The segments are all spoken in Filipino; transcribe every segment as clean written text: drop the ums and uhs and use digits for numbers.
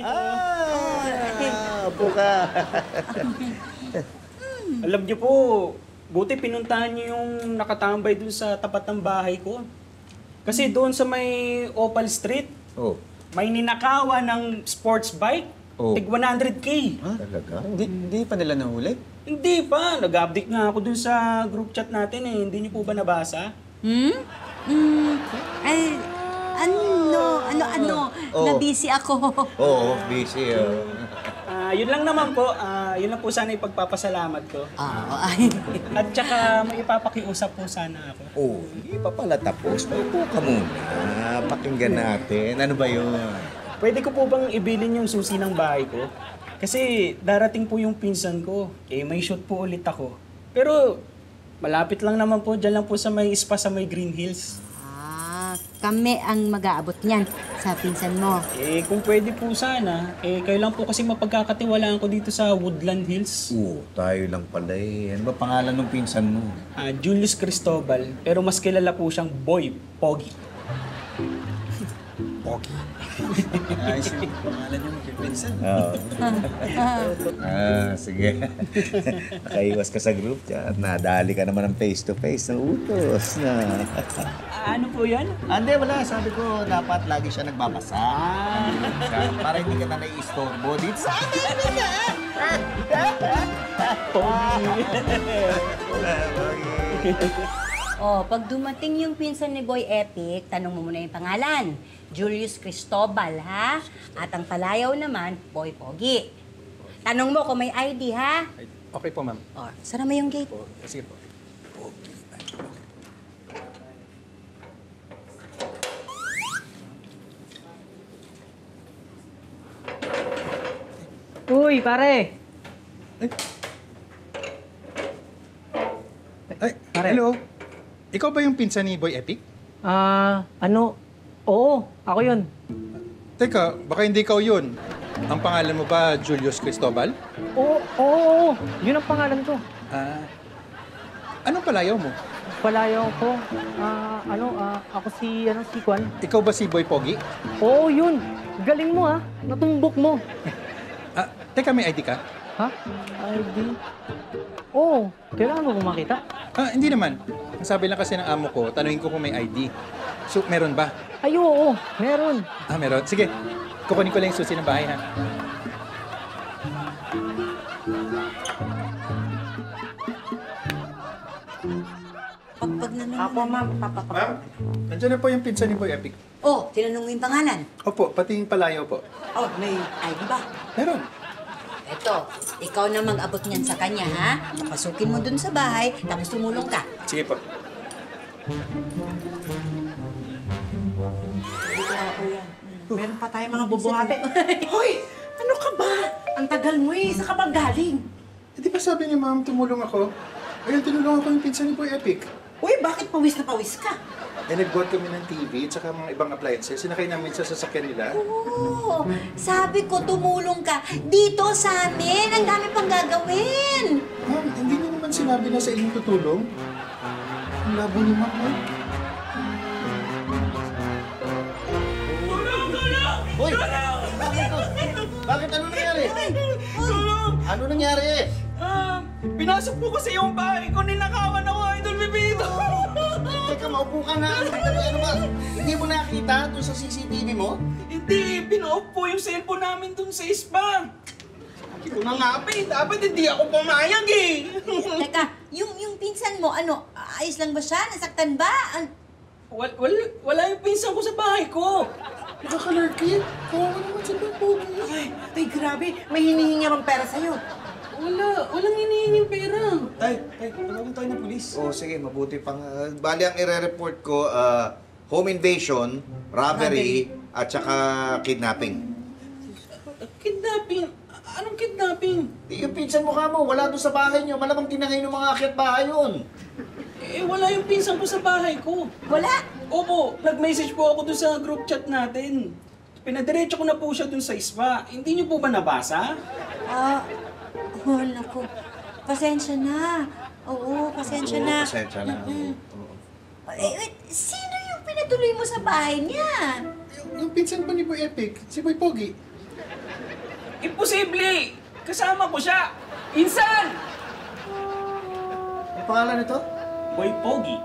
Pino. Apo ka. Alam niyo po, buti pinuntahan niyo yung nakatambay dun sa tapat ng bahay ko. Kasi doon sa may Opal Street, may ninakawan ng sports bike. Tig 100K. Talaga? Hindi pa nila nahuli? Hindi pa. Nag-update nga ako dun sa group chat natin eh. Hindi niyo po ba nabasa? Ay, na-busy ako. Oo, busy. Yun lang naman po. Yun lang po sana ipagpapasalamat ko. Ay. At saka may ipapakiusap po sana ako. Hindi pa pala tapos. Paupo ka muna. Pakinggan natin. Ano ba yun? Pwede ko po bang ibilin yung susi ng bahay ko? Kasi darating po yung pinsan ko. May shoot po ulit ako. Pero malapit lang naman po. Diyan lang po sa may spa sa may Green Hills. Kami ang mag-aabot niyan sa pinsan mo. Kung pwede po sana. Kayo lang po kasi mapagkakatiwalaan ko dito sa Woodland Hills. Tayo lang pala eh. Ano ba pangalan ng pinsan mo? Julius Cristobal. Pero mas kilala po siyang Boy Pogi. Pogi? Ayos yung pangalan niyo magpipinsan. Sige. Nakaiwas ka sa group chat. Nadali ka naman ng face-to-face ng utos na. Ano po yan? Hindi, wala. Sabi ko, dapat lagi siya nagbabasa. Para hindi ka na nai-istorbo dito sa amin. Pag dumating yung pinsan ni Boy Epic, tanong mo muna yung pangalan. Julius Cristobal, ha? At ang palayaw naman, Boy Pogi. Tanong mo kung may ID, ha? Okay po, ma'am. Sara mo yung gate. Sige po. Uy, pare! Ay, Pare. hello. Ikaw ba yung pinsan ni Boy Epic? Oo, ako yun. Teka, baka hindi ikaw yun. Ang pangalan mo ba Julius Cristobal? Oo, yun ang pangalan ko. Anong palayaw mo? Palayaw ko, ako si Kwan. Ikaw ba si Boy Pogi? Oo, yun. Galing mo natumbok mo. Teka, may ID ka? Ha? ID? Oo, kailangan mo ba makita? Hindi naman. Ang sabi lang kasi ng amo ko, tanungin ko kung may ID. So, meron ba? Ay, oo, meron. Meron. Sige, kukunin ko lang yung susi ng bahay, ha? Pag nanong Ako, ma'am. Ma'am, nandiyan na po yung pinsan ni Boy Epic. tinanong mo yung pangalan. Opo, pati yung palayaw po. May ID ba? Meron. Eto, ikaw na mag-abot niyan sa kanya, ha? Pasukin mo dun sa bahay, tapos tumulong ka. Sige po. Meron pa tayong mga bubuhati. Hoy! Ano ka ba? Ang tagal mo sa ka ba galing? Di ba sabi ni ma'am, tumulong ako? Ayun, tinulungan ko yung pinsan ni Boy Epic. Uy, bakit pawis na pawis ka? Nag-bought kami ng TV at saka mga ibang appliances. Sinakay namin sa sasakyan nila. Sabi ko tumulong ka. Dito sa amin, ang dami pang gagawin. Ma'am, hindi niyo naman sinabi na sa inyong tutulong. Ang labo ni ma'am, ma'am. Hoy! Bakit? Ano nangyari? Ano nangyari? Pinasok po kasi yung bahay ko, ninakawan ako, Idol Bibito. Teka, maupo ka na. Ano ba? Hindi mo nakita doon sa CCTV mo? Hindi, pin-off po yung cellphone namin dun sa spa. Sabi ko na nga pa dapat hindi ako pumayag Teka, yung pinsan mo, ayos lang ba siya? Nasaktan ba? Wala yung pinsan ko sa bahay ko. Nakakalarki. Kawawa naman sa Pogi. Ay, grabe. May hinihingi bang pera sa'yo? Walang hinihinging pera. Tay, tawagin tayo ng pulis. Sige, mabuti pang... bali, ang ire-report ko, home invasion, robbery, at saka kidnapping. Kidnapping? Anong kidnapping? Yung pinsan mukha mo, wala doon sa bahay niyo. Malamang tinangay ng mga akyat bahay yun. Wala yung pinsan ko sa bahay ko. Wala? Opo, nag-message po ako doon sa group chat natin. Pinadiretso ko na po siya doon sa spa. Hindi niyo po ba nabasa? Naku. Pasensya na. Oo, pasensya na. Pasensya na. Wait, sino yung pinatuloy mo sa bahay niya? Yung pinsan ba ni Boy Epic? Si Boy Pogi. Imposible! Kasama ko siya! Insan! Ang pangalan nito? Boy Pogi.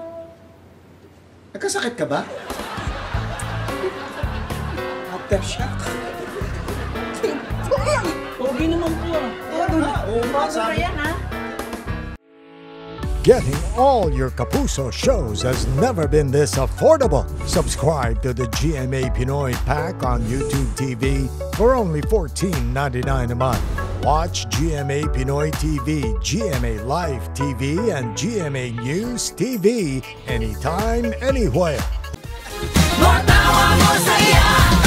Nagkasakit ka ba? Aftershock. Pogi naman po ah. Oo nga, sabi. Yan, ha? Getting all your Kapuso shows has never been this affordable. Subscribe to the GMA Pinoy Pack on YouTube TV for only $14.99 a month. Watch GMA Pinoy TV, GMA Live TV, and GMA News TV anytime, anywhere. More tawa, more saya.